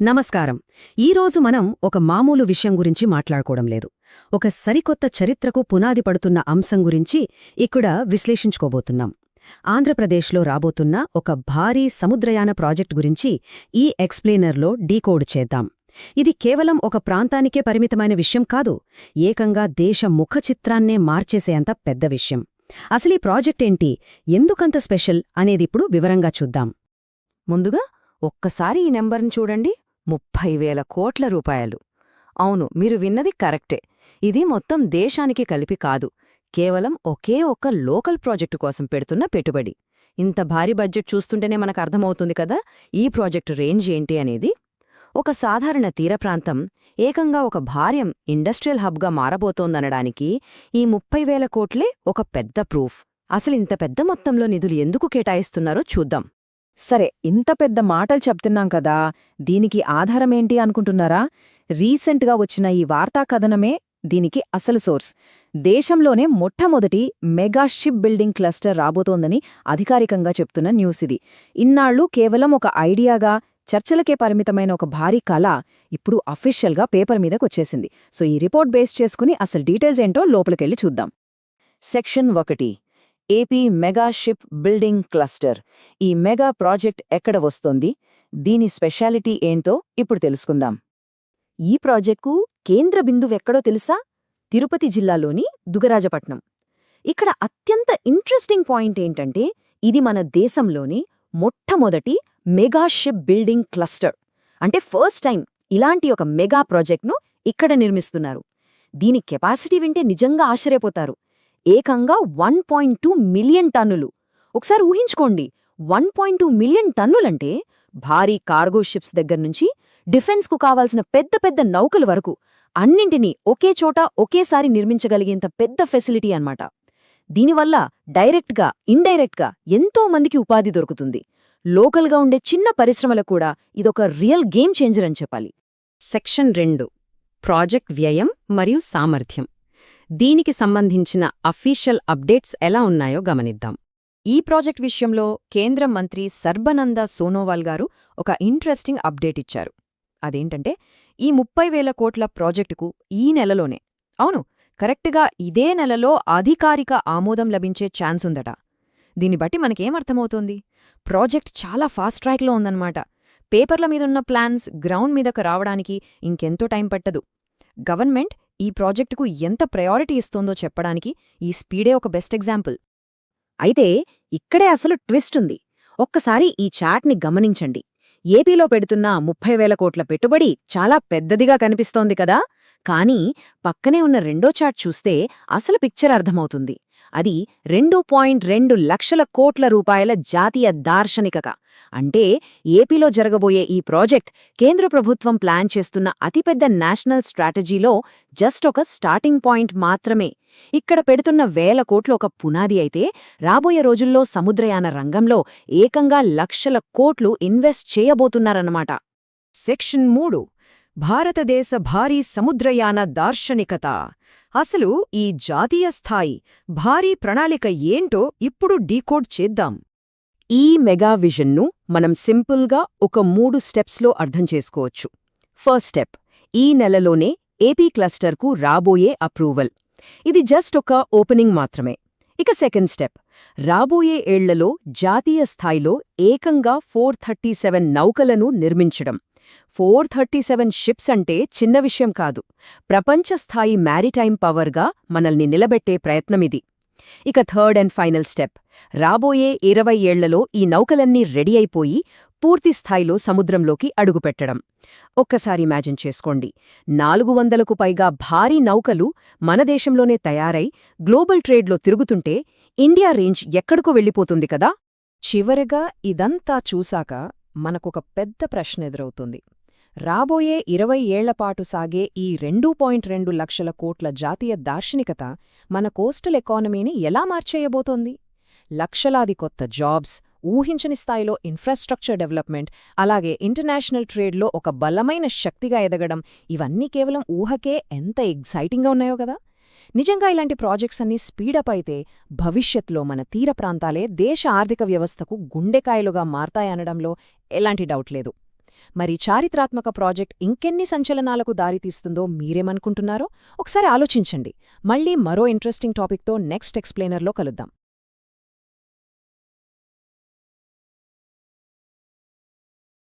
నమస్కారం. ఈరోజు మనం ఒక మామూలు విషయం గురించి మాట్లాడుకోవడం లేదు. ఒక సరికొత్త చరిత్రకు పునాది పడుతున్న అంశం గురించి ఇక్కడ విశ్లేషించుకోబోతున్నాం. ఆంధ్రప్రదేశ్లో రాబోతున్న ఒక భారీ సముద్రయాన ప్రాజెక్ట్ గురించి ఈ ఎక్స్ప్లెయినర్లో డీకోడ్ చేద్దాం. ఇది కేవలం ఒక ప్రాంతానికే పరిమితమైన విషయం కాదు, ఏకంగా దేశ ముఖచిత్రాన్నే మార్చేసేంత పెద్ద విషయం. అసలీ ప్రాజెక్ట్ ఏంటి, ఎందుకంత స్పెషల్ అనేదిప్పుడు వివరంగా చూద్దాం. ముందుగా ఒక్కసారి ఈ నెంబర్ని చూడండి, 30,000 కోట్ల రూపాయలు. అవును, మీరు విన్నది కరెక్టే. ఇది మొత్తం దేశానికి కలిపి కాదు, కేవలం ఒకే ఒక్క లోకల్ ప్రాజెక్టు కోసం పెడుతున్న పెట్టుబడి. ఇంత భారీ బడ్జెట్ చూస్తుంటేనే మనకు అర్థమవుతుంది కదా ఈ ప్రాజెక్టు రేంజ్ ఏంటి అనేది. ఒక సాధారణ తీరప్రాంతం ఏకంగా ఒక భారీ ఇండస్ట్రియల్ హబ్గా మారబోతోందనడానికి ఈ 30,000 కోట్లే ఒక పెద్ద ప్రూఫ్. అసలింత పెద్ద మొత్తంలో నిధులు ఎందుకు కేటాయిస్తున్నారో చూద్దాం. సరే, ఇంత పెద్ద మాటలు చెప్తున్నాం కదా, దీనికి ఆధారమేంటి అనుకుంటున్నారా? రీసెంట్గా వచ్చిన ఈ వార్తా కథనమే దీనికి అసలు సోర్స్. దేశంలోనే మొట్టమొదటి మెగా షిప్ బిల్డింగ్ క్లస్టర్ రాబోతోందని అధికారికంగా చెప్తున్న న్యూస్ ఇది. ఇన్నాళ్లు కేవలం ఒక ఐడియాగా, చర్చలకే పరిమితమైన ఒక భారీ కళ ఇప్పుడు అఫీషియల్గా పేపర్ మీదకొచ్చేసింది. సో ఈ రిపోర్ట్ బేస్ చేసుకుని అసలు డీటెయిల్స్ ఏంటో లోపలికెళ్ళి చూద్దాం. Section 1, AP mega ship building cluster. ఈ మెగా ప్రాజెక్ట్ ఎక్కడ వస్తోంది, దీని స్పెషాలిటీ ఏంటో ఇప్పుడు తెలుసుకుందాం. ఈ ప్రాజెక్టుకు కేంద్ర బిందువెక్కడో తెలుసా? తిరుపతి జిల్లాలోని దుగరాజపట్నం. ఇక్కడ అత్యంత ఇంట్రెస్టింగ్ పాయింట్ ఏంటంటే, ఇది మన దేశంలోని మొట్టమొదటి మెగా షిప్ బిల్డింగ్ క్లస్టర్. అంటే ఫస్ట్ టైం ఇలాంటి ఒక మెగా ప్రాజెక్ట్ను ఇక్కడ నిర్మిస్తున్నారు. దీని కెపాసిటీ వింటే నిజంగా ఆశ్చర్యపోతారు. ఏకంగా 1.2 మిలియన్ టన్నులు. ఒకసారి ఊహించుకోండి, 1.2 మిలియన్ టన్నులంటే భారీ కార్గో షిప్స్ దగ్గర్నుంచి డిఫెన్స్కు కావాల్సిన పెద్ద పెద్ద నౌకల వరకు అన్నింటినీ ఒకే చోట ఒకేసారి నిర్మించగలిగేంత పెద్ద ఫెసిలిటీ అన్నమాట. దీనివల్ల డైరెక్ట్గా, ఇండైరెక్ట్గా ఎంతో మందికి ఉపాధి దొరుకుతుంది. లోకల్గా ఉండే చిన్న పరిశ్రమలకు కూడా ఇదొక రియల్ గేమ్ చేంజర్ అని చెప్పాలి. సెక్షన్ 2, ప్రాజెక్ట్ వ్యయం మరియు సామర్థ్యం. దీనికి సంబంధించిన అఫీషియల్ అప్డేట్స్ ఎలా ఉన్నాయో గమనిద్దాం. ఈ ప్రాజెక్ట్ విషయంలో కేంద్ర మంత్రి సర్బానంద సోనోవాల్ గారు ఒక ఇంట్రెస్టింగ్ అప్డేట్ ఇచ్చారు. అదేంటంటే, ఈ 30,000 కోట్ల ప్రాజెక్టుకు ఈ నెలలోనే, అవును కరెక్ట్గా ఇదే నెలలో అధికారిక ఆమోదం లభించే ఛాన్స్ ఉందట. దీన్ని బట్టి మనకేమర్థమవుతోంది, ప్రాజెక్ట్ చాలా ఫాస్ట్ ట్రాక్లో ఉందన్నమాట. పేపర్ల మీదున్న ప్లాన్స్ గ్రౌండ్ మీదకు రావడానికి ఇంకెంతో టైం పట్టదు. గవర్నమెంట్ ఈ ప్రాజెక్టుకు ఎంత ప్రయారిటీ ఇస్తోందో చెప్పడానికి ఈ స్పీడే ఒక బెస్ట్ ఎగ్జాంపుల్. అయితే ఇక్కడే అసలు ట్విస్ట్ ఉంది. ఒక్కసారి ఈ చార్ట్ని గమనించండి. ఏపీలో పెడుతున్న 30,000 కోట్ల పెట్టుబడి చాలా పెద్దదిగా కనిపిస్తోంది కదా, కానీ పక్కనే ఉన్న రెండో చార్ట్ చూస్తే అసలు పిక్చర్ అర్థమవుతుంది. అది 2.2 లక్షల కోట్ల రూపాయల జాతీయ దార్శనికత. అంటే ఏపీలో జరగబోయే ఈ ప్రాజెక్ట్ కేంద్ర ప్రభుత్వం ప్లాన్ చేస్తున్న అతిపెద్ద నేషనల్ స్ట్రాటజీలో జస్ట్ ఒక స్టార్టింగ్ పాయింట్ మాత్రమే. ఇక్కడ పెడుతున్న 1,000 కోట్లు ఒక పునాది అయితే, రాబోయే రోజుల్లో సముద్రయాన రంగంలో ఏకంగా లక్షల కోట్లు ఇన్వెస్ట్ చేయబోతున్నారన్నమాట. సెక్షన్ 3, భారతదేశ భారీ సముద్రయాన దార్శనికత. అసలు ఈ జాతీయ స్థాయి భారీ ప్రణాళిక ఏంటో ఇప్పుడు డీకోడ్ చేద్దాం. ఈ మెగా విజన్ను మనం సింపుల్గా ఒక 3 స్టెప్స్లో అర్థం చేసుకోవచ్చు. ఫస్ట్ స్టెప్, ఈ నెలలోనే ఏపీ క్లస్టర్కు రాబోయే అప్రూవల్. ఇది జస్ట్ ఒక ఓపెనింగ్ మాత్రమే. ఇక సెకండ్ స్టెప్, రాబోయే ఏళ్లలో జాతీయ స్థాయిలో ఏకంగా 437 నౌకలను నిర్మించడం. 437 షిప్స్ అంటే చిన్న విషయం కాదు. ప్రపంచస్థాయి మ్యారిటైమ్ పవర్గా మనల్ని నిలబెట్టే ప్రయత్నమిది. ఇక థర్డ్ అండ్ ఫైనల్ స్టెప్, రాబోయే 20 ఏళ్లలో ఈ నౌకలన్నీ రెడీ అయిపోయి పూర్తిస్థాయిలో సముద్రంలోకి అడుగుపెట్టడం. ఒక్కసారి ఇమాజిన్ చేసుకోండి, 400కు పైగా భారీ నౌకలు మన దేశంలోనే తయారై గ్లోబల్ ట్రేడ్లో తిరుగుతుంటే ఇండియా రేంజ్ ఎక్కడికో వెళ్ళిపోతుంది కదా. చివరిగా ఇదంతా చూశాక మనకొక పెద్ద ప్రశ్న ఎదురవుతుంది. రాబోయే 20 ఏళ్లపాటు సాగే ఈ 2.2 లక్షల కోట్ల జాతీయ దార్శనికత మన కోస్టల్ ఎకానమీని ఎలా మార్చేయబోతోంది? లక్షలాది కొత్త జాబ్స్, ఊహించని స్థాయిలో ఇన్ఫ్రాస్ట్రక్చర్ డెవలప్మెంట్, అలాగే ఇంటర్నేషనల్ ట్రేడ్లో ఒక బలమైన శక్తిగా ఎదగడం, ఇవన్నీ కేవలం ఊహకే ఎంత ఎగ్జైటింగ్గా ఉన్నాయో కదా. నిజంగా ఇలాంటి ప్రాజెక్ట్స్ అన్నీ స్పీడప్ అయితే భవిష్యత్తులో మన తీర ప్రాంతాలే దేశ ఆర్థిక వ్యవస్థకు గుండెకాయలుగా మారతాయనడంలో ఎలాంటి డౌట్ లేదు. మరి చారిత్రాత్మక ప్రాజెక్ట్ ఇంకెన్ని సంచలనాలకు దారితీస్తుందో మీరేమనుకుంటున్నారో ఒకసారి ఆలోచించండి. మళ్ళీ మరో ఇంట్రెస్టింగ్ టాపిక్తో నెక్స్ట్ ఎక్స్ప్లెయినర్లో కలుద్దాం.